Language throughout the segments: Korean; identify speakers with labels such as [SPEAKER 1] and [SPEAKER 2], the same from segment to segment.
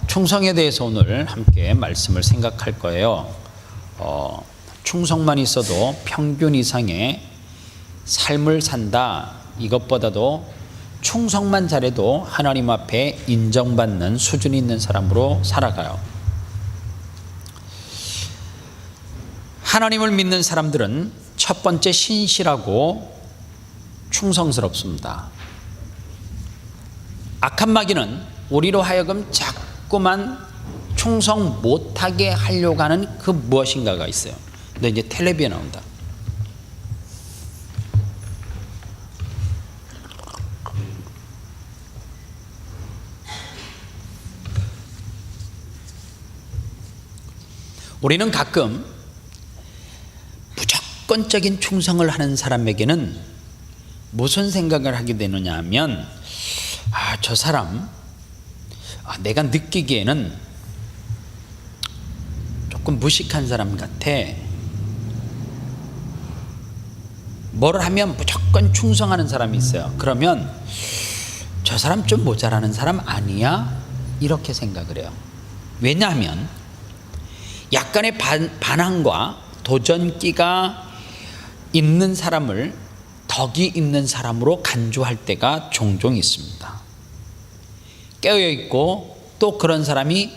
[SPEAKER 1] 충성에 대해서 오늘 함께 말씀을 생각할 거예요. 충성만 있어도 평균 이상의 삶을 산다. 이것보다도 충성만 잘해도 하나님 앞에 인정받는 수준이 있는 사람으로 살아가요. 하나님을 믿는 사람들은 첫 번째 신실하고 충성스럽습니다. 악한 마귀는 우리로 하여금 자꾸만 충성 못하게 하려고 하는 그 무엇인가가 있어요. 근데 이제 텔레비에 나온다. 우리는 가끔 무조건적인 충성을 하는 사람에게는 무슨 생각을 하게 되느냐 하면 저 사람 내가 느끼기에는 조금 무식한 사람 같아. 뭘 하면 무조건 충성하는 사람이 있어요. 그러면 저 사람 좀 모자라는 사람 아니야? 이렇게 생각을 해요. 왜냐하면 약간의 반항과 도전기가 있는 사람을 덕이 있는 사람으로 간주할 때가 종종 있습니다. 깨어있고 또 그런 사람이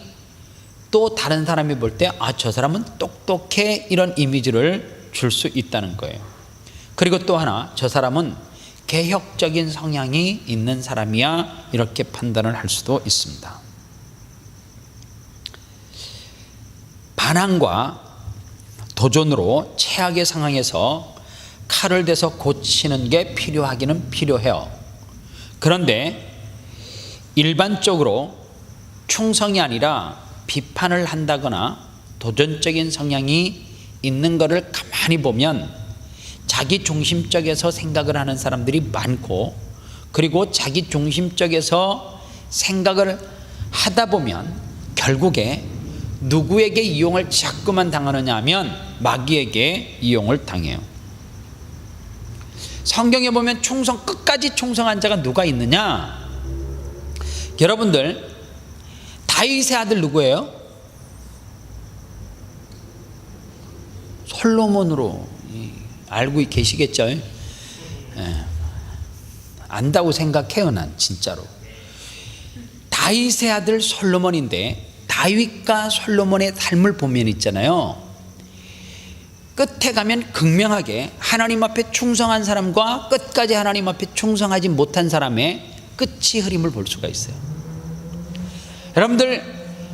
[SPEAKER 1] 또 다른 사람이 볼 때 저 사람은 똑똑해, 이런 이미지를 줄 수 있다는 거예요. 그리고 또 하나, 저 사람은 개혁적인 성향이 있는 사람이야, 이렇게 판단을 할 수도 있습니다. 반항과 도전으로 최악의 상황에서 칼을 대서 고치는 게 필요하기는 필요해요. 그런데 일반적으로 충성이 아니라 비판을 한다거나 도전적인 성향이 있는 것을 가만히 보면 자기 중심적에서 생각을 하는 사람들이 많고, 그리고 자기 중심적에서 생각을 하다 보면 결국에 누구에게 이용을 자꾸만 당하느냐 하면 마귀에게 이용을 당해요. 성경에 보면 끝까지 충성한 자가 누가 있느냐? 여러분들, 다윗의 아들 누구예요? 솔로몬으로 알고 계시겠죠? 안다고 생각해요. 난 진짜로 다윗의 아들 솔로몬인데, 다윗과 솔로몬의 삶을 보면 있잖아요, 끝에 가면 극명하게 하나님 앞에 충성한 사람과 끝까지 하나님 앞에 충성하지 못한 사람의 끝이 흐림을 볼 수가 있어요. 여러분들,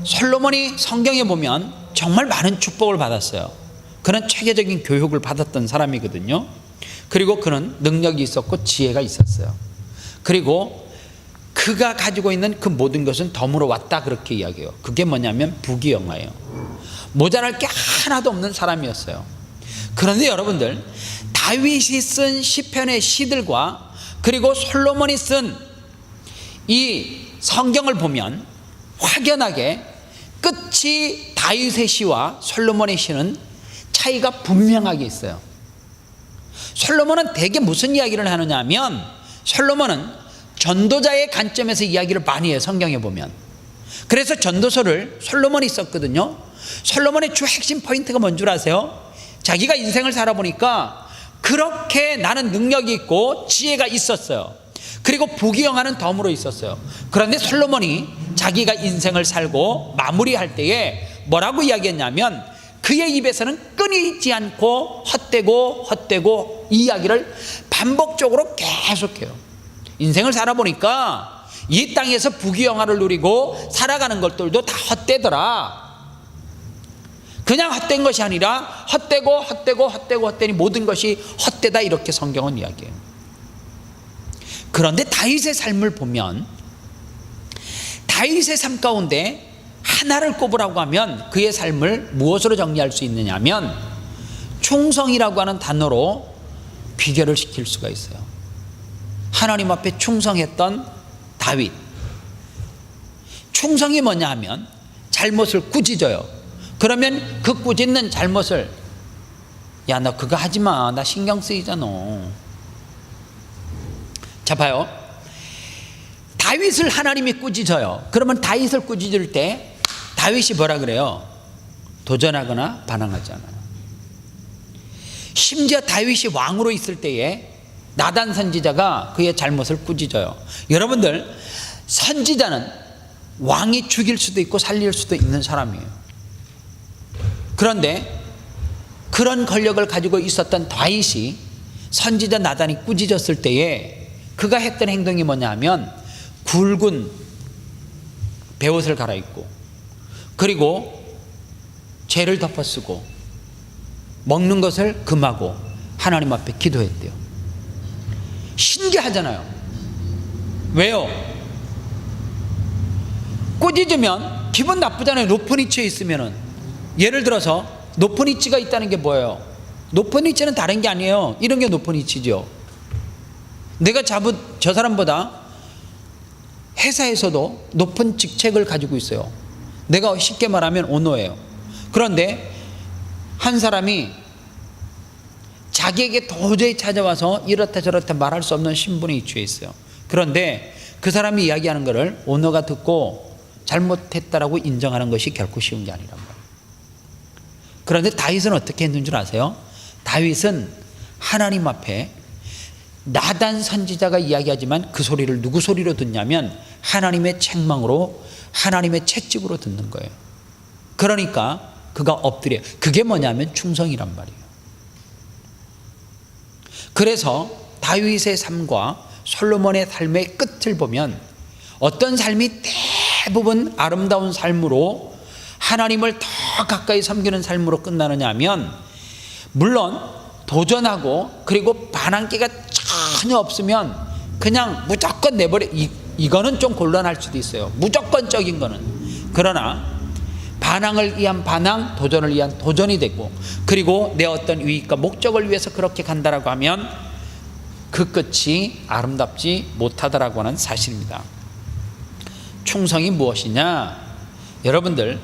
[SPEAKER 1] 솔로몬이 성경에 보면 정말 많은 축복을 받았어요. 그는 체계적인 교육을 받았던 사람이거든요. 그리고 그는 능력이 있었고 지혜가 있었어요. 그리고 그가 가지고 있는 그 모든 것은 덤으로 왔다, 그렇게 이야기해요. 그게 뭐냐면 부귀영화예요. 모자랄 게 하나도 없는 사람이었어요. 그런데 여러분들, 다윗이 쓴 시편의 시들과 그리고 솔로몬이 쓴 이 성경을 보면 확연하게 끝이 다윗의 시와 솔로몬의 시는 차이가 분명하게 있어요. 솔로몬은 대개 무슨 이야기를 하느냐 하면, 솔로몬은 전도자의 관점에서 이야기를 많이 해요. 성경에 보면. 그래서 전도서를 솔로몬이 썼거든요. 솔로몬의 주 핵심 포인트가 뭔 줄 아세요? 자기가 인생을 살아보니까 그렇게 나는 능력이 있고 지혜가 있었어요. 그리고 부귀영화는 덤으로 있었어요. 그런데 솔로몬이 자기가 인생을 살고 마무리할 때에 뭐라고 이야기했냐면, 그의 입에서는 끊이지 않고 헛되고 이 이야기를 반복적으로 계속해요. 인생을 살아보니까 이 땅에서 부귀영화를 누리고 살아가는 것들도 다 헛되더라. 그냥 헛된 것이 아니라 헛되니 모든 것이 헛되다, 이렇게 성경은 이야기해요. 그런데 다윗의 삶을 보면, 다윗의 삶 가운데 하나를 꼽으라고 하면 그의 삶을 무엇으로 정리할 수 있느냐 하면 충성이라고 하는 단어로 비교를 시킬 수가 있어요. 하나님 앞에 충성했던 다윗. 충성이 뭐냐 하면 잘못을 꾸짖어요. 그러면 그 꾸짖는 잘못을, 야, 너 그거 하지 마, 나 신경 쓰이잖아. 자, 봐요. 다윗을 하나님이 꾸짖어요. 그러면 다윗을 꾸짖을 때 다윗이 뭐라 그래요? 도전하거나 반항하지 않아요. 심지어 다윗이 왕으로 있을 때에 나단 선지자가 그의 잘못을 꾸짖어요. 여러분들, 선지자는 왕이 죽일 수도 있고 살릴 수도 있는 사람이에요. 그런데 그런 권력을 가지고 있었던 다윗이 선지자 나단이 꾸짖었을 때에 그가 했던 행동이 뭐냐 하면 굵은 베옷을 갈아입고 그리고 죄를 덮어쓰고 먹는 것을 금하고 하나님 앞에 기도했대요. 신기하잖아요. 왜요? 꾸짖으면 기분 나쁘잖아요. 높은 위치에 있으면은. 예를 들어서 높은 위치가 있다는 게 뭐예요? 높은 위치는 다른 게 아니에요. 이런 게 높은 위치죠. 내가 저 사람보다 회사에서도 높은 직책을 가지고 있어요. 내가 쉽게 말하면 오너예요. 그런데 한 사람이 자기에게 도저히 찾아와서 이렇다 저렇다 말할 수 없는 신분에 위치해 있어요. 그런데 그 사람이 이야기하는 것을 오너가 듣고 잘못했다라고 인정하는 것이 결코 쉬운 게 아니란 말이에요. 그런데 다윗은 어떻게 했는 줄 아세요? 다윗은 하나님 앞에 나단 선지자가 이야기하지만 그 소리를 누구 소리로 듣냐면 하나님의 책망으로, 하나님의 채찍으로 듣는 거예요. 그러니까 그가 엎드려. 그게 뭐냐면 충성이란 말이에요. 그래서 다윗의 삶과 솔로몬의 삶의 끝을 보면 어떤 삶이 대부분 아름다운 삶으로 하나님을 더 가까이 섬기는 삶으로 끝나느냐 하면, 물론 도전하고 그리고 반항기가 전혀 없으면 그냥 무조건 내버려, 이거는 좀 곤란할 수도 있어요. 무조건적인 거는. 그러나 반항을 위한 반항, 도전을 위한 도전이 되고, 그리고 내 어떤 유익과 목적을 위해서 그렇게 간다라고 하면 그 끝이 아름답지 못하다라고 하는 사실입니다. 충성이 무엇이냐? 여러분들,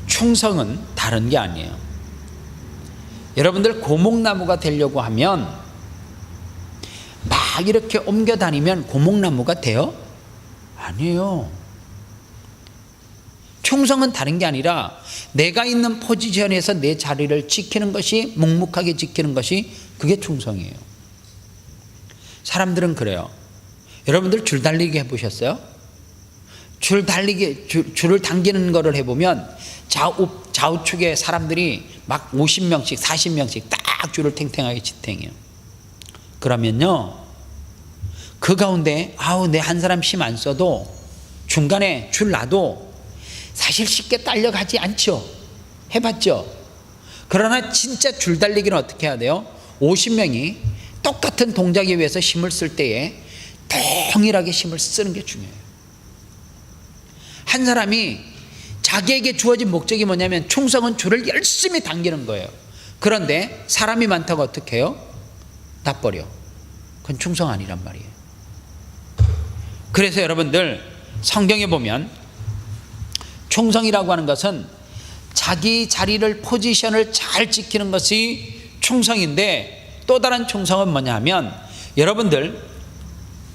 [SPEAKER 1] 충성은 다른 게 아니에요. 여러분들, 고목나무가 되려고 하면 막 이렇게 옮겨 다니면 고목나무가 돼요? 아니에요. 충성은 다른 게 아니라 내가 있는 포지션에서 내 자리를 지키는 것이, 묵묵하게 지키는 것이, 그게 충성이에요. 사람들은 그래요. 여러분들 줄 달리기 해보셨어요? 줄을 당기는 거를 해보면 좌우측에 사람들이 막 50명씩 40명씩 딱 줄을 탱탱하게 지탱해요. 그러면요, 그 가운데 내 한 사람 힘 안 써도 중간에 줄 놔도 사실 쉽게 딸려가지 않죠. 해봤죠? 그러나 진짜 줄 달리기는 어떻게 해야 돼요? 50명이 똑같은 동작에 위해서 힘을 쓸 때에 동일하게 힘을 쓰는 게 중요해요. 한 사람이 자기에게 주어진 목적이 뭐냐면 충성은 줄을 열심히 당기는 거예요. 그런데 사람이 많다고 어떻게 해요? 놔버려. 그건 충성 아니란 말이에요. 그래서 여러분들, 성경에 보면 충성이라고 하는 것은 자기 자리를, 포지션을 잘 지키는 것이 충성인데, 또 다른 충성은 뭐냐 하면, 여러분들,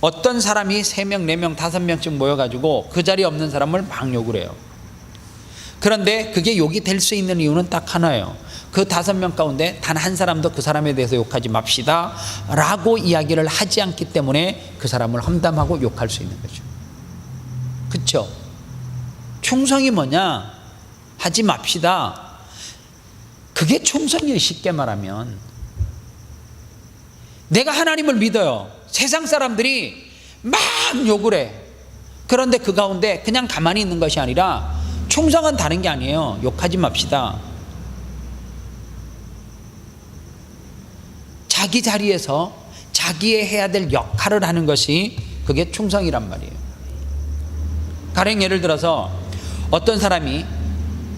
[SPEAKER 1] 어떤 사람이 3명, 4명, 5명씩 모여가지고 그 자리에 없는 사람을 막 욕을 해요. 그런데 그게 욕이 될 수 있는 이유는 딱 하나예요. 그 5명 가운데 단 한 사람도 그 사람에 대해서 욕하지 맙시다 라고 이야기를 하지 않기 때문에 그 사람을 험담하고 욕할 수 있는 거죠. 그렇죠? 충성이 뭐냐? 하지 맙시다. 그게 충성이에요. 쉽게 말하면. 내가 하나님을 믿어요. 세상 사람들이 막 욕을 해. 그런데 그 가운데 그냥 가만히 있는 것이 아니라, 충성은 다른 게 아니에요. 욕하지 맙시다. 자기 자리에서 자기의 해야 될 역할을 하는 것이, 그게 충성이란 말이에요. 가령 예를 들어서 어떤 사람이,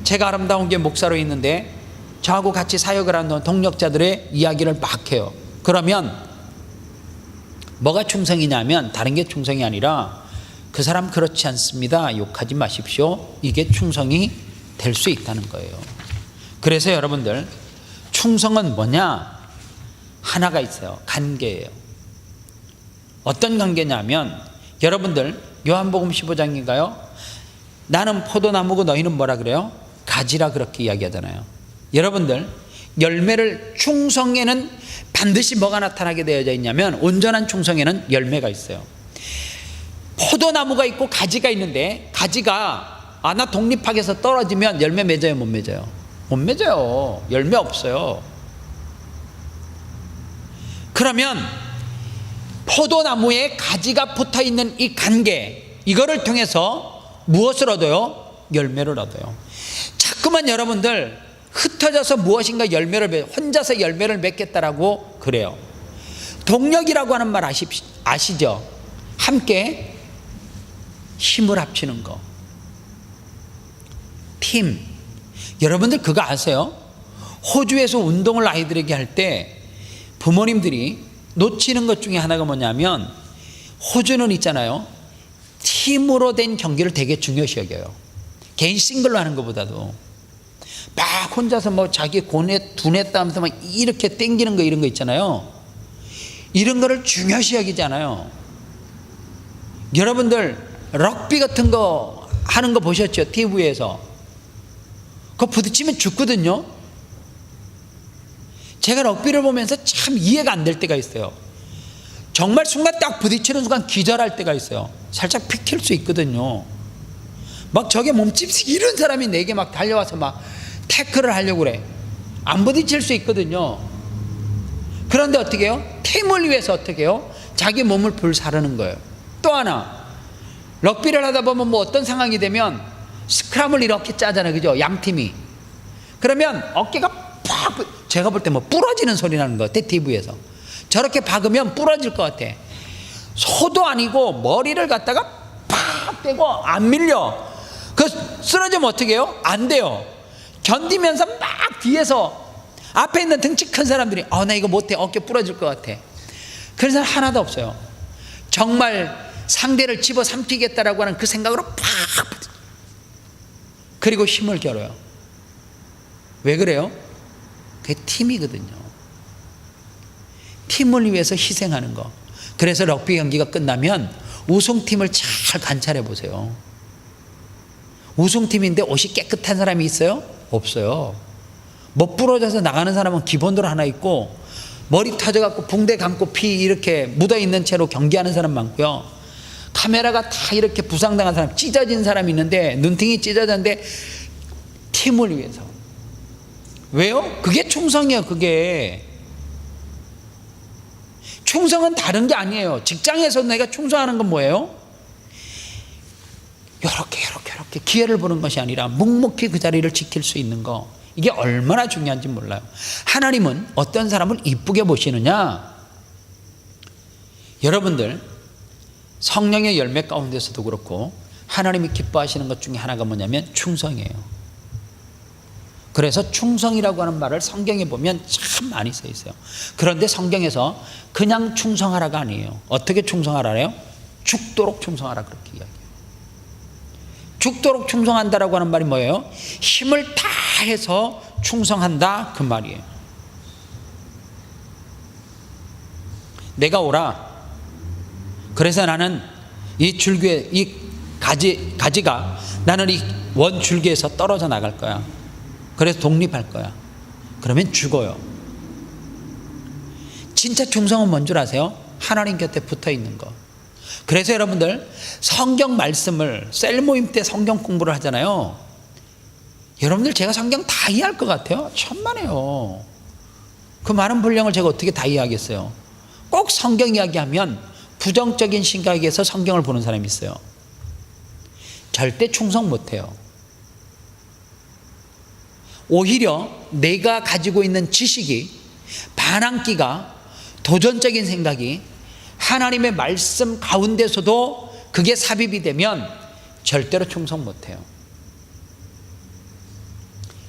[SPEAKER 1] 제가 아름다운 게 목사로 있는데 저하고 같이 사역을 하는 동력자들의 이야기를 막 해요. 그러면 뭐가 충성이냐면, 다른 게 충성이 아니라 그 사람 그렇지 않습니다, 욕하지 마십시오, 이게 충성이 될 수 있다는 거예요. 그래서 여러분들, 충성은 뭐냐? 하나가 있어요. 관계예요. 어떤 관계냐면, 여러분들, 요한복음 15장인가요? 나는 포도나무고 너희는 뭐라 그래요? 가지라 그렇게 이야기하잖아요. 여러분들 열매를 충성에는 반드시 뭐가 나타나게 되어져 있냐면 온전한 충성에는 열매가 있어요. 포도나무가 있고 가지가 있는데 가지가 나 독립학에서 떨어지면 열매 맺어요 못 맺어요? 못 맺어요. 열매 없어요. 그러면 포도나무에 가지가 붙어있는 이 관계, 이거를 통해서 무엇을 얻어요? 열매를 얻어요. 자꾸만 여러분들 흩어져서 무엇인가 혼자서 열매를 맺겠다라고 그래요. 동력이라고 하는 말 아시죠? 함께 힘을 합치는 거. 팀. 여러분들 그거 아세요? 호주에서 운동을 아이들에게 할 때 부모님들이 놓치는 것 중에 하나가 뭐냐면 호주는 있잖아요. 팀으로 된 경기를 되게 중요시 여겨요. 개인 싱글로 하는 것보다도. 막 혼자서 뭐 자기 고뇌 두뇌 따면서 막 이렇게 땡기는 거 이런 거 있잖아요. 이런 거를 중요시 여기잖아요. 여러분들 럭비 같은 거 하는 거 보셨죠? TV에서. 그거 부딪히면 죽거든요. 제가 럭비를 보면서 참 이해가 안 될 때가 있어요. 정말 순간 딱 부딪히는 순간 기절할 때가 있어요. 살짝 픽 튈 수 있거든요. 막 저게 몸집이 이런 사람이 내게 막 달려와서 막 태클을 하려고 그래. 안 부딪힐 수 있거든요. 그런데 어떻게 해요? 팀을 위해서 어떻게 해요? 자기 몸을 불사르는 거예요. 또 하나, 럭비를 하다 보면 뭐 어떤 상황이 되면 스크럼을 이렇게 짜잖아요. 그죠? 양팀이. 그러면 어깨가 팍, 제가 볼 때 뭐 부러지는 소리 나는 것 같아. TV에서. 저렇게 박으면 부러질 것 같아. 소도 아니고 머리를 갖다가 팍 대고 안 밀려. 그 쓰러지면 어떻게 해요? 안 돼요. 견디면서 막 뒤에서 앞에 있는 덩치 큰 사람들이 나 이거 못해. 어깨 부러질 것 같아. 그런 사람 하나도 없어요. 정말 상대를 집어삼키겠다라고 하는 그 생각으로 팍 그리고 힘을 겨뤄요. 왜 그래요? 그게 팀이거든요. 팀을 위해서 희생하는 거. 그래서 럭비 경기가 끝나면 우승팀을 잘 관찰해 보세요. 우승팀인데 옷이 깨끗한 사람이 있어요? 없어요. 못 부러져서 나가는 사람은 기본으로 하나 있고 머리 터져갖고 붕대 감고 피 이렇게 묻어있는 채로 경기하는 사람 많고요. 카메라가 다 이렇게 부상당한 사람, 찢어진 사람이 있는데 눈팅이 찢어졌는데 팀을 위해서. 왜요? 그게 충성이에요. 그게 충성은 다른 게 아니에요. 직장에서 내가 충성하는 건 뭐예요? 이렇게 기회를 보는 것이 아니라 묵묵히 그 자리를 지킬 수 있는 거. 이게 얼마나 중요한지 몰라요. 하나님은 어떤 사람을 이쁘게 보시느냐? 여러분들 성령의 열매 가운데서도 그렇고 하나님이 기뻐하시는 것 중에 하나가 뭐냐면 충성이에요. 그래서 충성이라고 하는 말을 성경에 보면 참 많이 써 있어요. 그런데 성경에서 그냥 충성하라가 아니에요. 어떻게 충성하라래요? 죽도록 충성하라 그렇게 이야기해요. 죽도록 충성한다라고 하는 말이 뭐예요? 힘을 다해서 충성한다 그 말이에요. 내가 오라. 그래서 나는 이 줄기에 이 가지가 나는 이 원 줄기에서 떨어져 나갈 거야. 그래서 독립할 거야. 그러면 죽어요. 진짜 충성은 뭔 줄 아세요? 하나님 곁에 붙어 있는 거. 그래서 여러분들 성경 말씀을 셀 모임 때 성경 공부를 하잖아요. 여러분들 제가 성경 다 이해할 것 같아요? 천만에요. 그 많은 분량을 제가 어떻게 다 이해하겠어요? 꼭 성경 이야기하면 부정적인 시각에서 성경을 보는 사람이 있어요. 절대 충성 못해요. 오히려 내가 가지고 있는 지식이, 반항기가, 도전적인 생각이 하나님의 말씀 가운데서도 그게 삽입이 되면 절대로 충성 못해요.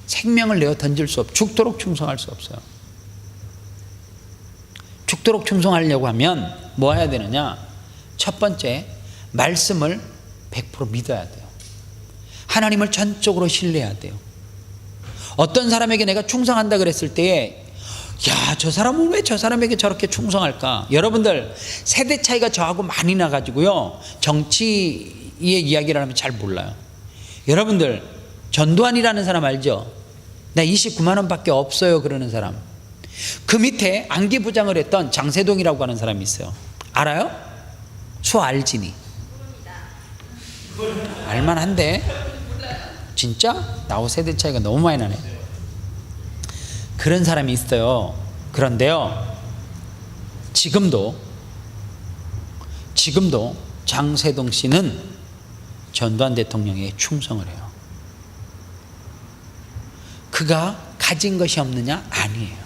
[SPEAKER 1] 생명을 내어 던질 수 없어요. 죽도록 충성할 수 없어요. 죽도록 충성하려고 하면 뭐 해야 되느냐? 첫 번째, 말씀을 100% 믿어야 돼요. 하나님을 전적으로 신뢰해야 돼요. 어떤 사람에게 내가 충성한다 그랬을 때에 야, 저 사람은 왜 저 사람에게 저렇게 충성할까? 여러분들 세대 차이가 저하고 많이 나가지고요, 정치의 이야기를 하면 잘 몰라요. 여러분들 전두환이라는 사람 알죠? 나 29만 원밖에 없어요 그러는 사람. 그 밑에 안기부장을 했던 장세동이라고 하는 사람이 있어요. 알아요? 수알지니? 알만한데? 진짜? 나하고 세대 차이가 너무 많이 나네. 그런 사람이 있어요. 그런데요, 지금도 장세동 씨는 전두환 대통령에 충성을 해요. 그가 가진 것이 없느냐? 아니에요.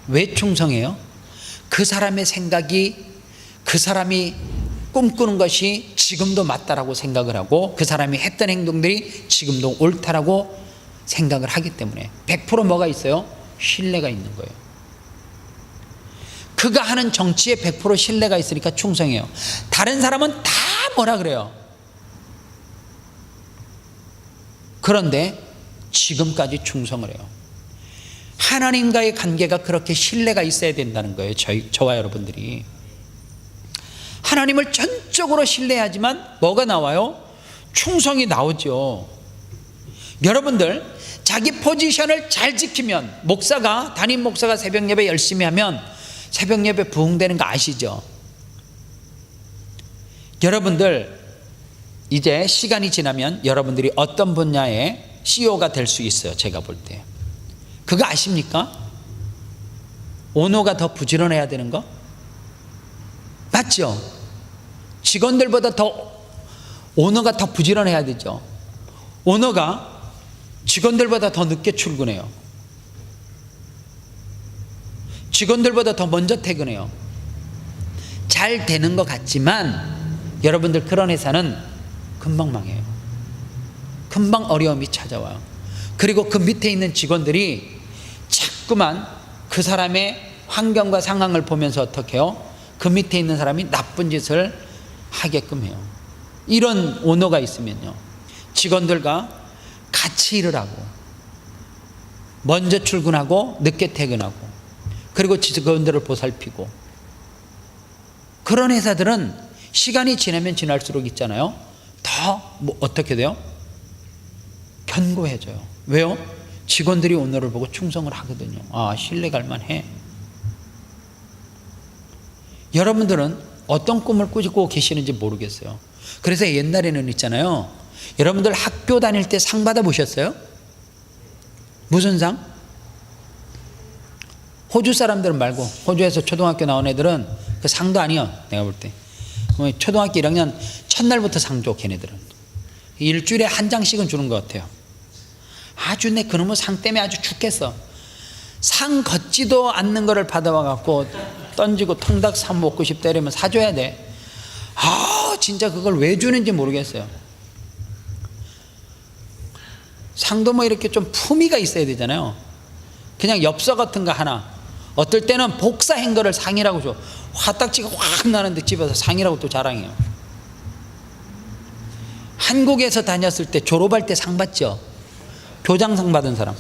[SPEAKER 1] 왜 충성해요? 그 사람의 생각이, 그 사람이 꿈꾸는 것이 지금도 맞다라고 생각을 하고, 그 사람이 했던 행동들이 지금도 옳다라고 생각을 하기 때문에 100% 뭐가 있어요? 신뢰가 있는 거예요. 그가 하는 정치에 100% 신뢰가 있으니까 충성해요. 다른 사람은 다 뭐라 그래요? 그런데 지금까지 충성을 해요. 하나님과의 관계가 그렇게 신뢰가 있어야 된다는 거예요. 저와 여러분들이 하나님을 전적으로 신뢰하지만 뭐가 나와요? 충성이 나오죠. 여러분들 자기 포지션을 잘 지키면, 담임 목사가 새벽 예배 열심히 하면 새벽 예배 부흥되는 거 아시죠? 여러분들 이제 시간이 지나면 여러분들이 어떤 분야의 CEO가 될 수 있어요. 제가 볼 때 그거 아십니까? 오너가 더 부지런해야 되는 거 맞죠? 직원들보다 더 오너가 더 부지런해야 되죠. 오너가 직원들보다 더 늦게 출근해요. 직원들보다 더 먼저 퇴근해요. 잘 되는 것 같지만 여러분들 그런 회사는 금방 망해요. 금방 어려움이 찾아와요. 그리고 그 밑에 있는 직원들이 자꾸만 그 사람의 환경과 상황을 보면서 어떻게 해요? 그 밑에 있는 사람이 나쁜 짓을 하게끔 해요. 이런 오너가 있으면요, 직원들과 같이 일을 하고 먼저 출근하고 늦게 퇴근하고 그리고 직원들을 보살피고, 그런 회사들은 시간이 지나면 지날수록 있잖아요, 더 어떻게 돼요? 견고해져요. 왜요? 직원들이 오너를 보고 충성을 하거든요. 아, 신뢰갈 만해. 여러분들은 어떤 꿈을 꾸고 계시는지 모르겠어요. 그래서 옛날에는 있잖아요, 여러분들 학교 다닐 때 상 받아보셨어요? 무슨 상? 호주 사람들은 말고, 호주에서 초등학교 나온 애들은 그 상도 아니야. 내가 볼 때 초등학교 1학년 첫날부터 상 줘. 걔네들은 일주일에 한 장씩은 주는 것 같아요. 아주 내 그놈의 상 때문에 아주 죽겠어. 상 걷지도 않는 거를 받아와 갖고 던지고 통닭 사 먹고 싶다 이러면 사줘야 돼. 아, 진짜 그걸 왜 주는지 모르겠어요. 상도 뭐 이렇게 좀 품위가 있어야 되잖아요. 그냥 엽서 같은 거 하나, 어떨 때는 복사한 거를 상이라고 줘. 화딱지가 확 나는데 집에서 상이라고 또 자랑해요. 한국에서 다녔을 때 졸업할 때 상 받죠? 교장상 받은 사람.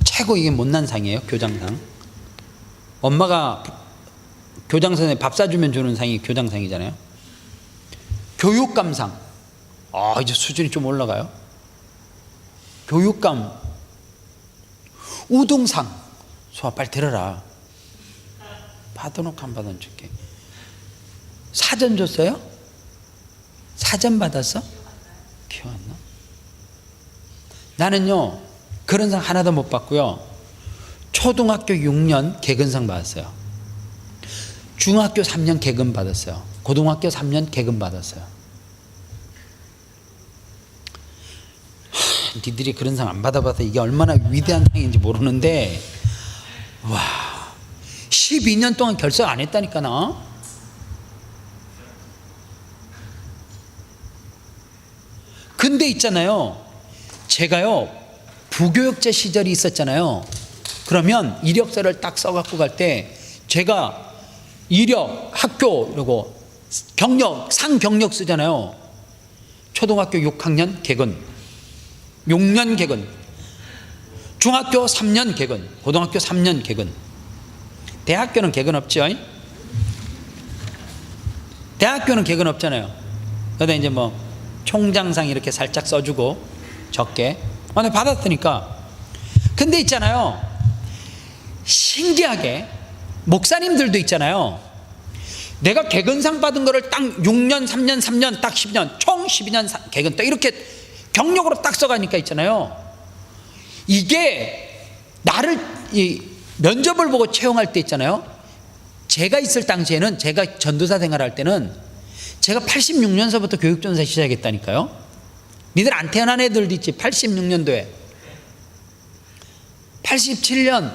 [SPEAKER 1] 최고 이게 못난 상이에요. 교장상. 엄마가 교장선에 밥 사주면 주는 상이 교장상이잖아요. 교육감상. 아, 이제 수준이 좀 올라가요. 교육감. 우등상. 소아 빨리 들어라. 받아놓고 안 받아놓은 줄게. 사전 줬어요? 사전 받았어? 기억 안 나? 나는요, 그런 상 하나도 못 받고요, 초등학교 6년 개근상 받았어요. 중학교 3년 개근 받았어요. 고등학교 3년 개근 받았어요. 니들이 그런 상 안 받아봐서 이게 얼마나 위대한 상인지 모르는데, 와, 12년 동안 결석 안 했다니까 나. 근데 있잖아요, 제가요 부교육제 시절이 있었잖아요. 그러면 이력서를 딱 써갖고 갈 때 제가 이력, 학교, 그리고 경력, 상경력 쓰잖아요. 초등학교 6학년 개근, 6년 개근, 중학교 3년 개근, 고등학교 3년 개근. 대학교는 개근 없죠? 대학교는 개근 없잖아요. 그러다 이제 뭐 총장상 이렇게 살짝 써주고 적게. 근데 받았으니까. 근데 있잖아요, 신기하게 목사님들도 있잖아요, 내가 개근상 받은 거를 딱 6년, 3년, 3년, 딱 10년, 총 12년 개근, 딱 이렇게 경력으로 딱 써가니까 있잖아요, 이게 나를 이 면접을 보고 채용할 때 있잖아요, 제가 있을 당시에는, 제가 전도사 생활할 때는 제가 86년서부터 교육전사 시작했다니까요. 니들 안 태어난 애들도 있지. 86년도에 87년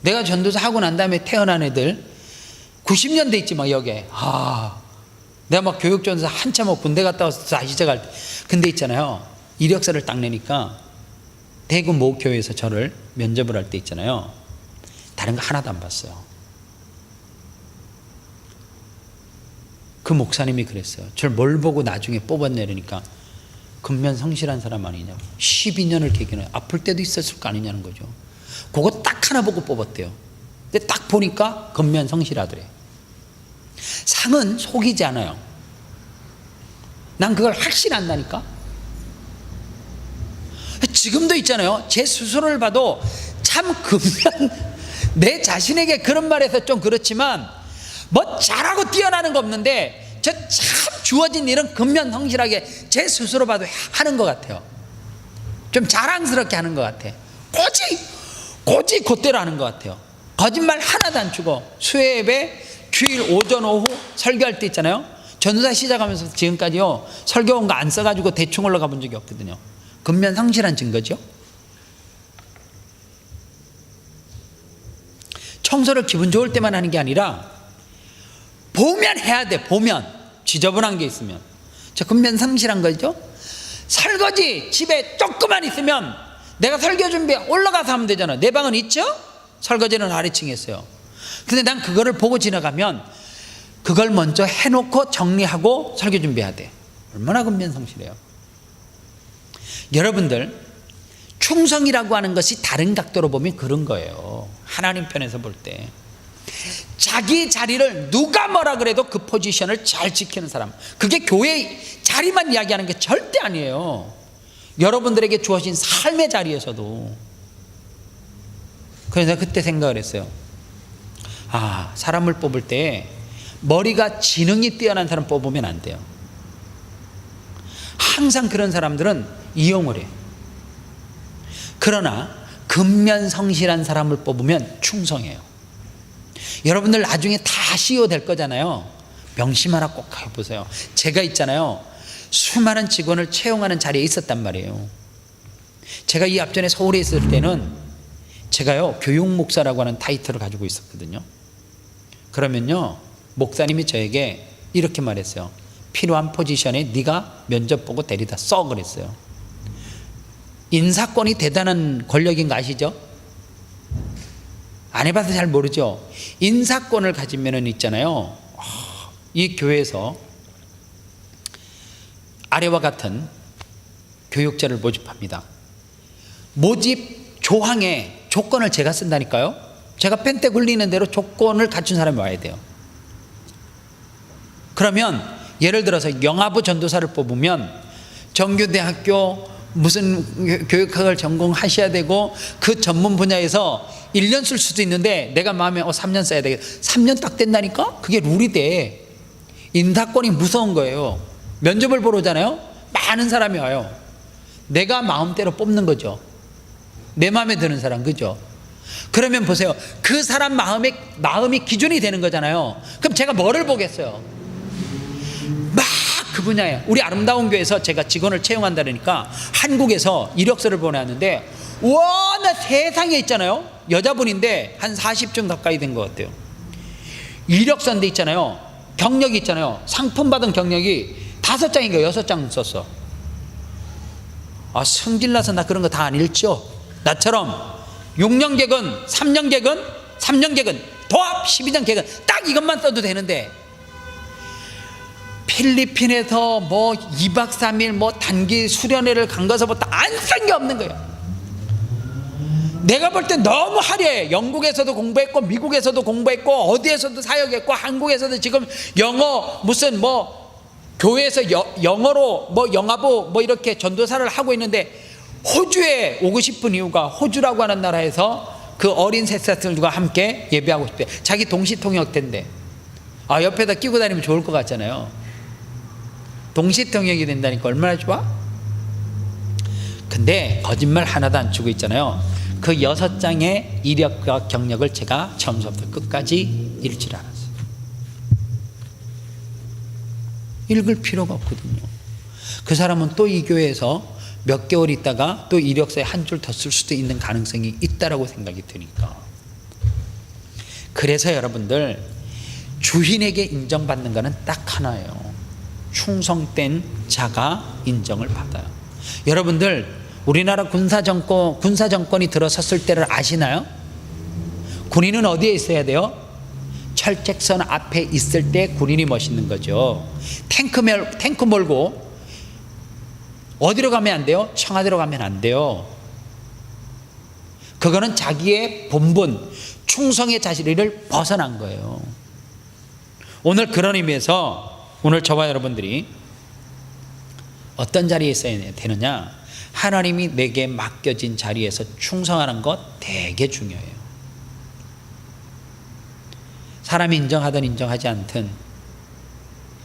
[SPEAKER 1] 내가 전도사 하고 난 다음에 태어난 애들 90년대 있지 막 여기에. 내가 막 교육전사 한참 군대 갔다 와서 시작할 때. 근데 있잖아요, 이력서를 딱 내니까 대구 모 교회에서 저를 면접을 할 때 있잖아요, 다른 거 하나도 안 봤어요. 그 목사님이 그랬어요. 저를 뭘 보고 나중에 뽑았냐 그러니까 근면성실한 사람 아니냐고. 12년을 개근해. 아플 때도 있었을 거 아니냐는 거죠. 그거 딱 하나 보고 뽑았대요. 근데 딱 보니까 근면성실하더래. 상은 속이지 않아요. 난 그걸 확신한다니까. 지금도 있잖아요, 제 스스로를 봐도 참 내 자신에게 그런 말해서 좀 그렇지만 뭐 잘하고 뛰어나는 거 없는데 저 참 주어진 일은 근면성실하게 제 스스로 봐도 하는 것 같아요. 좀 자랑스럽게 하는 것 같아. 고지 곧대로 하는 것 같아요. 거짓말 하나도 안 치고 수요 예배 주일 오전 오후 설교할 때 있잖아요, 전도사 시작하면서 지금까지요 설교 온 거 안 써가지고 대충 올라가 본 적이 없거든요. 근면성실한 증거죠. 청소를 기분 좋을 때만 하는 게 아니라 보면 해야 돼. 보면 지저분한 게 있으면. 저 근면성실한 거죠. 설거지 집에 조금만 있으면 내가 설교 준비 올라가서 하면 되잖아. 내 방은 있죠? 설거지는 아래층에 있어요. 근데 난 그거를 보고 지나가면 그걸 먼저 해놓고 정리하고 설교 준비해야 돼. 얼마나 근면성실해요. 여러분들, 충성이라고 하는 것이 다른 각도로 보면 그런 거예요. 하나님 편에서 볼 때 자기 자리를 누가 뭐라 그래도 그 포지션을 잘 지키는 사람, 그게 교회의 자리만 이야기하는 게 절대 아니에요. 여러분들에게 주어진 삶의 자리에서도. 그래서 그때 생각을 했어요. 사람을 뽑을 때 머리가 지능이 뛰어난 사람 뽑으면 안 돼요. 항상 그런 사람들은 이용을 해. 그러나 근면성실한 사람을 뽑으면 충성해요. 여러분들 나중에 다 CEO 될 거잖아요. 명심 하나 꼭 해보세요. 제가 있잖아요, 수많은 직원을 채용하는 자리에 있었단 말이에요. 제가 이 앞전에 서울에 있을 때는 제가요 교육목사라고 하는 타이틀을 가지고 있었거든요. 그러면요 목사님이 저에게 이렇게 말했어요. 필요한 포지션에 네가 면접 보고 데리다 써 그랬어요. 인사권이 대단한 권력인 거 아시죠? 안 해봐서 잘 모르죠. 인사권을 가지면은 있잖아요, 이 교회에서 아래와 같은 교육자를 모집합니다. 모집 조항에 조건을 제가 쓴다니까요. 제가 펜대 굴리는 대로 조건을 갖춘 사람이 와야 돼요. 그러면 예를 들어서 영아부 전도사를 뽑으면 정규대학교 무슨 교육학을 전공하셔야 되고 그 전문 분야에서 1년 쓸 수도 있는데 내가 마음에 3년 써야 되겠다. 3년 딱 된다니까? 그게 룰이 돼. 인사권이 무서운 거예요. 면접을 보러 오잖아요, 많은 사람이 와요. 내가 마음대로 뽑는 거죠. 내 마음에 드는 사람, 그죠? 그러면 보세요, 그 사람 마음이 기준이 되는 거잖아요. 그럼 제가 뭐를 보겠어요? 막 그 분야에, 우리 아름다운 교회에서 제가 직원을 채용한다 그러니까 한국에서 이력서를 보내왔는데, 와, 나 세상에 있잖아요, 여자분인데 한 40중 가까이 된 것 같아요. 이력서인데 있잖아요, 경력이 있잖아요, 상품 받은 경력이 5장인가 6장 썼어. 성질나서 나 그런 거 다 안 읽죠. 나처럼 6년 개근, 3년 개근, 3년 개근, 도합 12년 개근, 딱 이것만 써도 되는데 필리핀에서 뭐 2박 3일 뭐 단기 수련회를 간 것서부터 안 쓴 게 없는 거예요. 내가 볼 때 너무 화려해. 영국에서도 공부했고 미국에서도 공부했고 어디에서도 사역했고 한국에서도 지금 영어 무슨 뭐 교회에서 영어로 뭐 영화부 뭐 이렇게 전도사를 하고 있는데, 호주에 오고 싶은 이유가 호주라고 하는 나라에서 그 어린 새싹들과 함께 예배하고 싶대. 자기 동시통역된대. 옆에다 끼고 다니면 좋을 것 같잖아요. 동시통역이 된다니까 얼마나 좋아? 근데 거짓말 하나도 안 치고 있잖아요. 그 6장의 이력과 경력을 제가 처음부터 끝까지 읽질 않았어요. 읽을 필요가 없거든요. 그 사람은 또 이 교회에서 몇 개월 있다가 또 이력서에 한 줄 더 쓸 수도 있는 가능성이 있다라고 생각이 드니까. 그래서 여러분들, 주인에게 인정받는 것은 딱 하나예요. 충성된 자가 인정을 받아요. 여러분들, 우리나라 군사정권이 들어섰을 때를 아시나요? 군인은 어디에 있어야 돼요? 철책선 앞에 있을 때 군인이 멋있는 거죠. 탱크 몰고 어디로 가면 안 돼요? 청와대로 가면 안 돼요. 그거는 자기의 본분, 충성의 자질을 벗어난 거예요. 오늘 그런 의미에서 오늘 저와 여러분들이 어떤 자리에 있어야 되느냐? 하나님이 내게 맡겨진 자리에서 충성하는 것 되게 중요해요. 사람이 인정하든 인정하지 않든,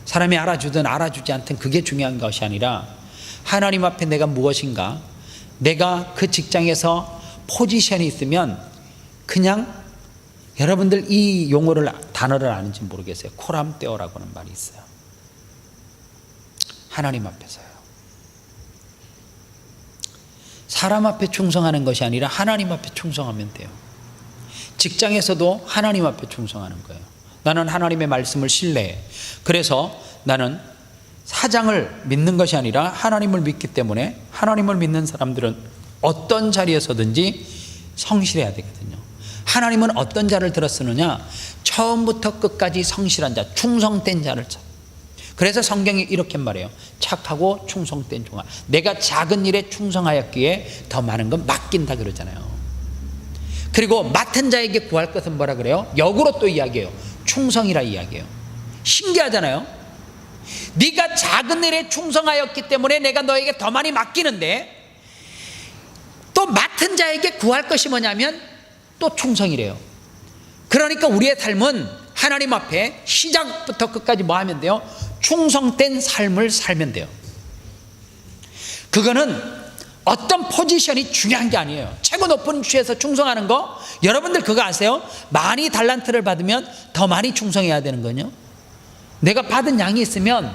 [SPEAKER 1] 사람이 알아주든 알아주지 않든 그게 중요한 것이 아니라, 하나님 앞에 내가 무엇인가, 내가 그 직장에서 포지션이 있으면 그냥, 여러분들 이 단어를 아는지 모르겠어요. 코람떼어라고 하는 말이 있어요. 하나님 앞에서요. 사람 앞에 충성하는 것이 아니라 하나님 앞에 충성하면 돼요. 직장에서도 하나님 앞에 충성하는 거예요. 나는 하나님의 말씀을 신뢰해. 그래서 나는 사장을 믿는 것이 아니라 하나님을 믿기 때문에, 하나님을 믿는 사람들은 어떤 자리에서든지 성실해야 되거든요. 하나님은 어떤 자를 들어 쓰느냐? 처음부터 끝까지 성실한 자, 충성된 자를 쳐. 그래서 성경이 이렇게 말해요. 착하고 충성된 종아. 내가 작은 일에 충성하였기에 더 많은 건 맡긴다 그러잖아요. 그리고 맡은 자에게 구할 것은 뭐라 그래요? 역으로 또 이야기해요. 충성이라 이야기해요. 신기하잖아요. 네가 작은 일에 충성하였기 때문에 내가 너에게 더 많이 맡기는데, 또 맡은 자에게 구할 것이 뭐냐면 또 충성이래요. 그러니까 우리의 삶은 하나님 앞에 시작부터 끝까지 뭐 하면 돼요? 충성된 삶을 살면 돼요. 그거는 어떤 포지션이 중요한 게 아니에요. 최고 높은 위치에서 충성하는 거, 여러분들 그거 아세요? 많이 달란트를 받으면 더 많이 충성해야 되는 거요. 내가 받은 양이 있으면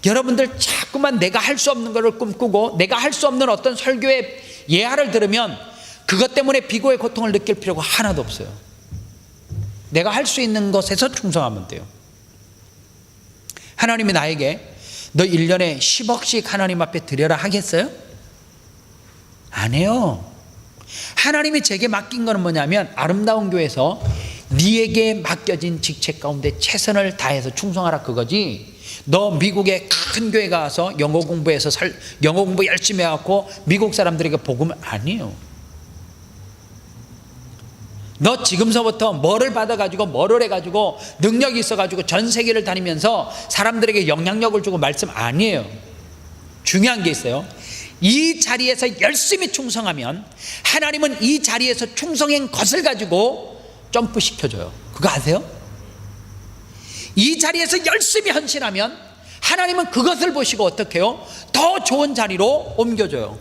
[SPEAKER 1] 여러분들 자꾸만 내가 할 수 없는 것을 꿈꾸고, 내가 할 수 없는 어떤 설교의 예화를 들으면 그것 때문에 비고의 고통을 느낄 필요가 하나도 없어요. 내가 할 수 있는 것에서 충성하면 돼요. 하나님이 나에게 너 1년에 10억씩 하나님 앞에 드려라 하겠어요? 안 해요. 하나님이 제게 맡긴 거는 뭐냐면, 아름다운 교회에서 네에게 맡겨진 직책 가운데 최선을 다해서 충성하라 그거지, 너 미국의 큰 교회 가서 영어 공부 열심히 해갖고 미국 사람들에게 복음 아니에요. 너 지금서부터 뭐를 받아가지고 뭐를 해가지고 능력이 있어가지고 전 세계를 다니면서 사람들에게 영향력을 주고 말씀 아니에요. 중요한 게 있어요. 이 자리에서 열심히 충성하면 하나님은 이 자리에서 충성한 것을 가지고 점프 시켜줘요. 그거 아세요? 이 자리에서 열심히 헌신하면 하나님은 그것을 보시고 어떻게 해요? 더 좋은 자리로 옮겨줘요.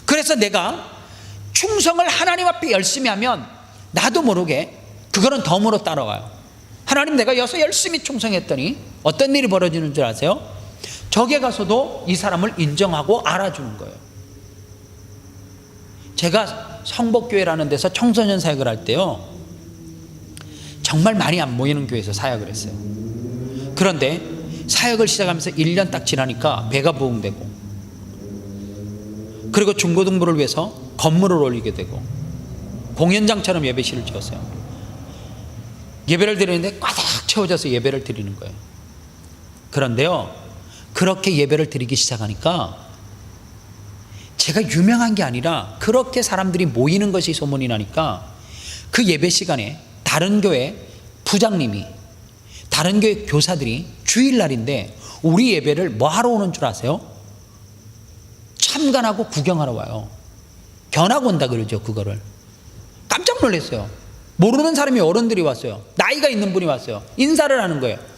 [SPEAKER 1] 그래서 내가 충성을 하나님 앞에 열심히 하면 나도 모르게 그거는 덤으로 따라와요. 하나님, 내가 여기서 열심히 충성했더니 어떤 일이 벌어지는 줄 아세요? 저기 가서도 이 사람을 인정하고 알아주는 거예요. 제가 성복교회라는 데서 청소년 사역을 할 때요, 정말 많이 안 모이는 교회에서 사역을 했어요. 그런데 사역을 시작하면서 1년 딱 지나니까 배가 부흥되고, 그리고 중고등부를 위해서 건물을 올리게 되고, 공연장처럼 예배실을 지었어요. 예배를 드리는데 꽉 채워져서 예배를 드리는 거예요. 그런데요, 그렇게 예배를 드리기 시작하니까 제가 유명한 게 아니라 그렇게 사람들이 모이는 것이 소문이 나니까 그 예배 시간에 다른 교회 부장님이, 다른 교회 교사들이 주일날인데 우리 예배를 뭐 하러 오는 줄 아세요? 참관하고 구경하러 와요. 견학 온다 그러죠. 그거를 깜짝 놀랐어요. 모르는 사람이, 어른들이 왔어요. 나이가 있는 분이 왔어요. 인사를 하는 거예요.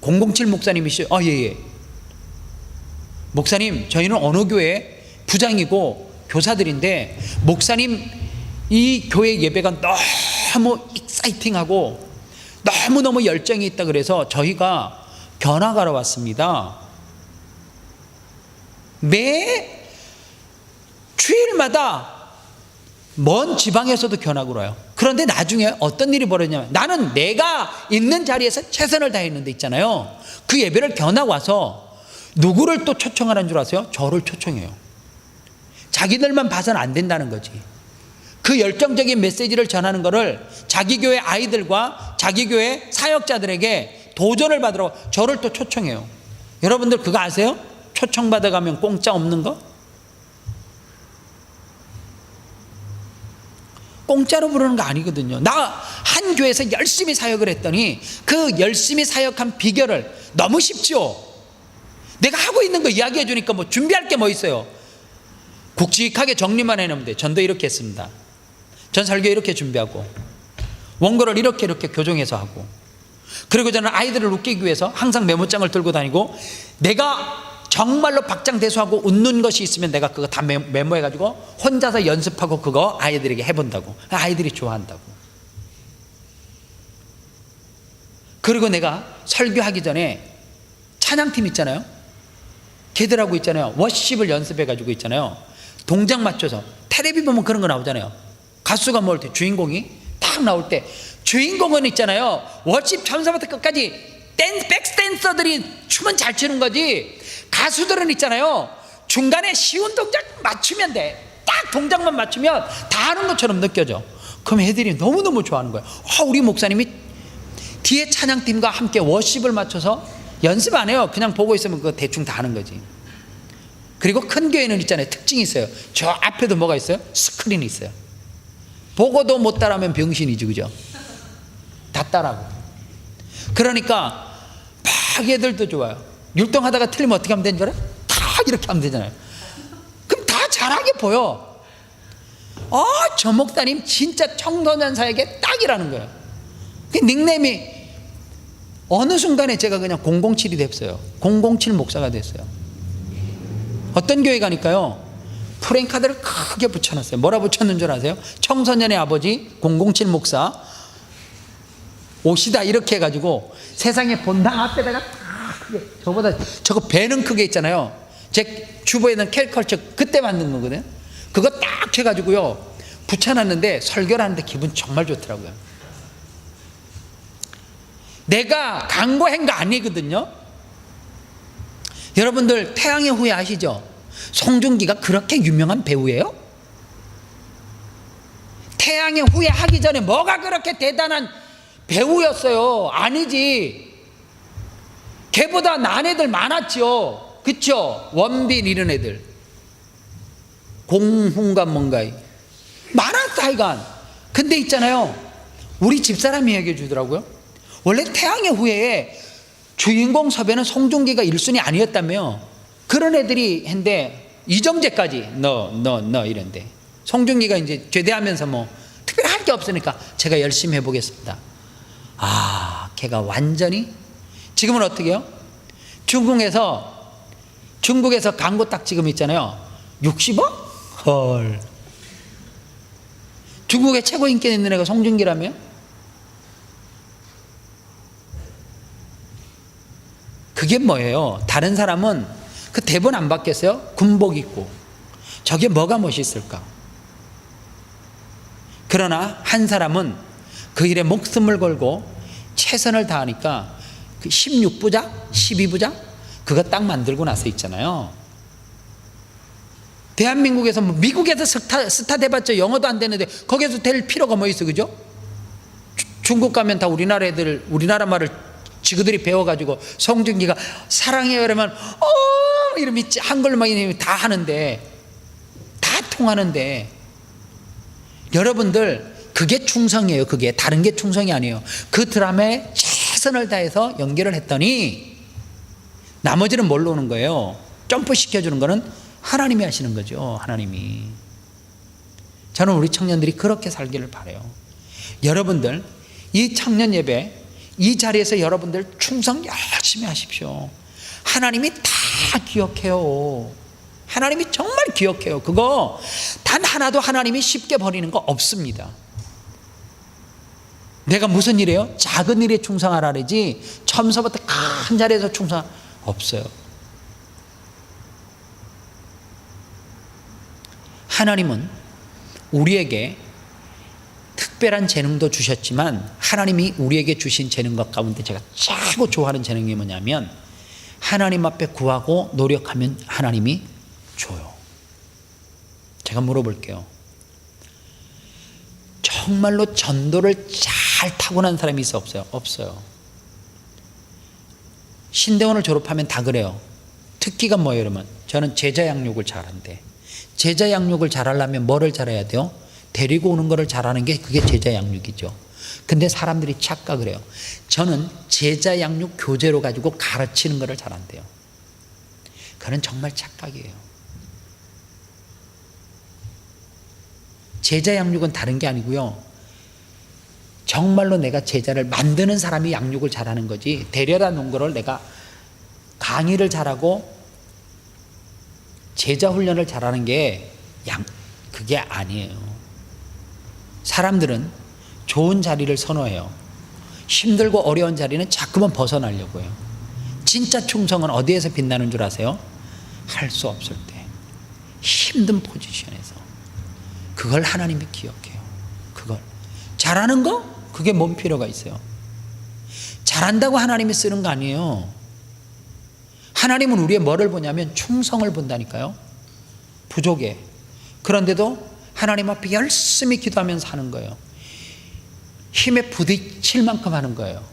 [SPEAKER 1] 007 목사님이시죠? 예. 목사님, 저희는 어느 교회 부장이고 교사들인데 목사님 이 교회 예배가 너무 익사이팅하고 너무너무 열정이 있다 그래서 저희가 견학하러 왔습니다. 매 주일마다 먼 지방에서도 견학을 와요. 그런데 나중에 어떤 일이 벌어지냐면, 나는 내가 있는 자리에서 최선을 다했는데 있잖아요, 그 예배를 견학 와서 누구를 또 초청하는 줄 아세요? 저를 초청해요. 자기들만 봐서는 안 된다는 거지. 그 열정적인 메시지를 전하는 거를 자기 교회 아이들과 자기 교회 사역자들에게 도전을 받으라고 저를 또 초청해요. 여러분들 그거 아세요? 초청받아 가면 공짜 없는 거? 공짜로 부르는 거 아니거든요. 나 한 교회에서 열심히 사역을 했더니 그 열심히 사역한 비결을, 너무 쉽죠? 내가 하고 있는 거 이야기해 주니까 뭐 준비할 게 뭐 있어요? 굵직하게 정리만 해놓으면 돼. 전도 이렇게 했습니다. 전 설교 이렇게 준비하고 원고를 이렇게 교정해서 하고, 그리고 저는 아이들을 웃기기 위해서 항상 메모장을 들고 다니고, 내가 정말로 박장대소하고 웃는 것이 있으면 내가 그거 다 메모해가지고 혼자서 연습하고 그거 아이들에게 해본다고. 아이들이 좋아한다고. 그리고 내가 설교하기 전에 찬양팀 있잖아요, 걔들하고 있잖아요, 워십을 연습해가지고 있잖아요, 동작 맞춰서. 텔레비 보면 그런 거 나오잖아요. 가수가 모을 때 주인공이 딱 나올 때, 주인공은 있잖아요, 워십 처음부터 끝까지 백댄서들이 춤은 잘 추는 거지, 가수들은 있잖아요, 중간에 쉬운 동작 맞추면 돼. 딱 동작만 맞추면 다 하는 것처럼 느껴져. 그럼 애들이 너무너무 좋아하는 거예요. 우리 목사님이 뒤에 찬양팀과 함께 워십을 맞춰서 연습 안 해요. 그냥 보고 있으면 그거 대충 다 하는 거지. 그리고 큰 교회는 있잖아요, 특징이 있어요. 저 앞에도 뭐가 있어요? 스크린이 있어요. 보고도 못 따라하면 병신이지, 그죠? 다 따라하고. 그러니까 막 애들도 좋아요. 율동하다가 틀리면 어떻게 하면 되는 줄 알아요? 다 이렇게 하면 되잖아요. 그럼 다 잘하게 보여. 저 목사님 진짜 청소년 사역에 딱이라는 거예요. 그 닉네임이 어느 순간에 제가 그냥 007이 됐어요. 007 목사가 됐어요. 어떤 교회 가니까요, 프랭카드를 크게 붙여놨어요. 뭐라 붙였는 줄 아세요? 청소년의 아버지 007 목사 오시다, 이렇게 해가지고 세상의 본당 앞에다가 딱 크게, 저거 배는 크게 있잖아요. 제 주부에 있는 캘컬처 그때 만든 거거든요. 그거 딱 해가지고요 붙여놨는데 설교를 하는데 기분 정말 좋더라고요. 내가 광고한 거 아니거든요. 여러분들 태양의 후예 아시죠? 송중기가 그렇게 유명한 배우예요? 태양의 후예 하기 전에 뭐가 그렇게 대단한 배우였어요? 아니지. 걔보다 난 애들 많았죠. 그쵸? 원빈 이런 애들, 공훈가 뭔가 많았어 하여간. 근데 있잖아요, 우리 집사람이 얘기해 주더라고요. 원래 태양의 후예에 주인공 섭외는 송중기가 1순위 아니었다며. 그런 애들이 했는데 이정재까지 너 이런데, 송중기가 이제 제대하면서 뭐 특별히 할 게 없으니까 제가 열심히 해보겠습니다. 걔가 완전히 지금은 어떻게 해요? 중국에서 광고 딱 지금 있잖아요, 60억? 헐. 중국의 최고 인기 있는 애가 송중기라며? 그게 뭐예요? 다른 사람은 그 대본 안 받겠어요? 군복 입고. 저게 뭐가 멋있을까? 그러나 한 사람은 그 일에 목숨을 걸고 최선을 다하니까 그 16부작, 12부작 그거 딱 만들고 나서 있잖아요. 대한민국에서 미국에서 스타 돼봤자 영어도 안 되는데 거기서 될 필요가 뭐 있어, 그죠? 중국 가면 다 우리나라 애들 우리나라 말을 지그들이 배워가지고 송중기가 사랑해요 이러면 이러면 한글만 다 하는데, 다 통하는데, 여러분들 그게 충성이에요. 그게 다른 게 충성이 아니에요. 그 드라마에 최선을 다해서 연기를 했더니 나머지는 뭘로 오는 거예요? 점프 시켜주는 거는 하나님이 하시는 거죠. 하나님이. 저는 우리 청년들이 그렇게 살기를 바라요. 여러분들 이 청년 예배 이 자리에서 여러분들 충성 열심히 하십시오. 하나님이 다 기억해요. 하나님이 정말 기억해요. 그거 단 하나도 하나님이 쉽게 버리는 거 없습니다. 내가 무슨 일이에요? 작은 일에 충성하라 그러지 처음서부터 큰 자리에서 충성 없어요. 하나님은 우리에게 특별한 재능도 주셨지만 하나님이 우리에게 주신 재능 것 가운데 제가 최고 좋아하는 재능이 뭐냐면 하나님 앞에 구하고 노력하면 하나님이 줘요. 제가 물어볼게요. 정말로 전도를 잘 타고난 사람이 있어 없어요? 없어요. 신대원을 졸업하면 다 그래요. 특기가 뭐예요? 그러면 저는 제자 양육을 잘한대. 제자 양육을 잘하려면 뭐를 잘해야 돼요? 데리고 오는 거를 잘하는 게 그게 제자 양육이죠. 근데 사람들이 착각을 해요. 저는 제자 양육 교재로 가지고 가르치는 거를 잘한대요. 그건 정말 착각이에요. 제자 양육은 다른 게 아니고요. 정말로 내가 제자를 만드는 사람이 양육을 잘하는 거지 데려다 놓은 거를 내가 강의를 잘하고 제자 훈련을 잘하는 게 그게 아니에요. 사람들은 좋은 자리를 선호해요. 힘들고 어려운 자리는 자꾸만 벗어나려고 해요. 진짜 충성은 어디에서 빛나는 줄 아세요? 할 수 없을 때 힘든 포지션에서. 그걸 하나님이 기억해요. 그걸 잘하는 거? 그게 뭔 필요가 있어요? 잘한다고 하나님이 쓰는 거 아니에요. 하나님은 우리의 뭐를 보냐면 충성을 본다니까요. 부족해. 그런데도 하나님 앞에 열심히 기도하면서 하는 거예요. 힘에 부딪힐 만큼 하는 거예요.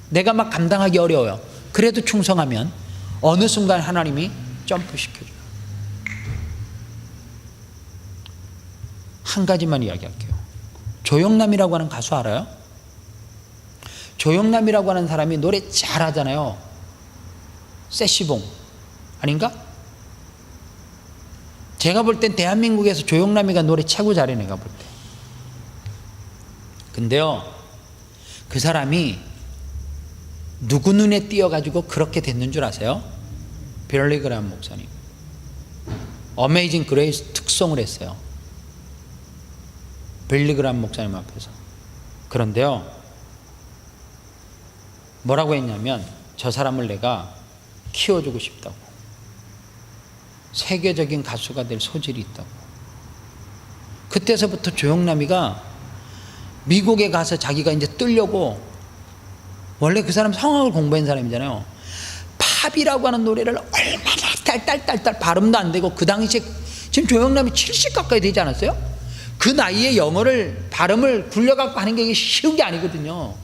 [SPEAKER 1] 내가 막 감당하기 어려워요. 그래도 충성하면 어느 순간 하나님이 점프시켜줘요. 한 가지만 이야기할게요. 조영남이라고 하는 가수 알아요? 조영남이라고 하는 사람이 노래 잘하잖아요. 세시봉 아닌가? 제가 볼 땐 대한민국에서 조영남이가 노래 최고 잘해. 내가 볼 때. 근데요 그 사람이 누구 눈에 띄어가지고 그렇게 됐는 줄 아세요? 빌리 그레이엄 목사님. 어메이징 그레이스 특송을 했어요. 빌리 그레이엄 목사님 앞에서. 그런데요 뭐라고 했냐면 저 사람을 내가 키워주고 싶다고. 세계적인 가수가 될 소질이 있다고. 그때서부터 조영남이가 미국에 가서 자기가 이제 뜨려고, 원래 그 사람 성악을 공부한 사람이잖아요. 팝이라고 하는 노래를 얼마나 딸딸딸딸 발음도 안 되고, 그 당시에 지금 조영남이 70 가까이 되지 않았어요? 그 나이에 영어를 발음을 굴려갖고 하는 게 쉬운 게 아니거든요.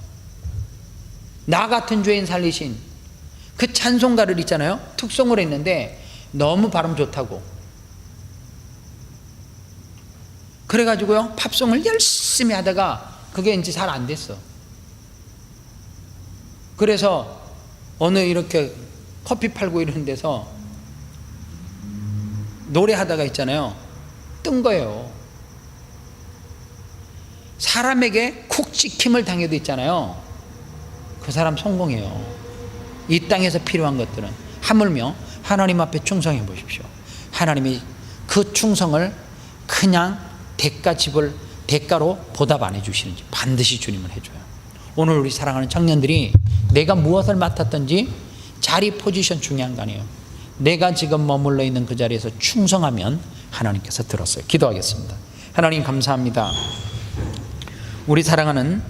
[SPEAKER 1] 나 같은 죄인 살리신 그 찬송가를 있잖아요. 특송을 했는데 너무 발음 좋다고. 그래가지고요 팝송을 열심히 하다가 그게 이제 잘 안 됐어. 그래서 어느 이렇게 커피 팔고 이런 데서 노래하다가 있잖아요 뜬 거예요. 사람에게 쿡 찍힘을 당해도 있잖아요, 그 사람 성공해요. 이 땅에서 필요한 것들은 하물며 하나님 앞에 충성해 보십시오. 하나님이 그 충성을 그냥 대가로 보답 안 해주시는지 반드시 주님은 해줘요. 오늘 우리 사랑하는 청년들이 내가 무엇을 맡았든지 자리 포지션 중요한 거 아니에요. 내가 지금 머물러 있는 그 자리에서 충성하면 하나님께서 들었어요. 기도하겠습니다. 하나님 감사합니다. 우리 사랑하는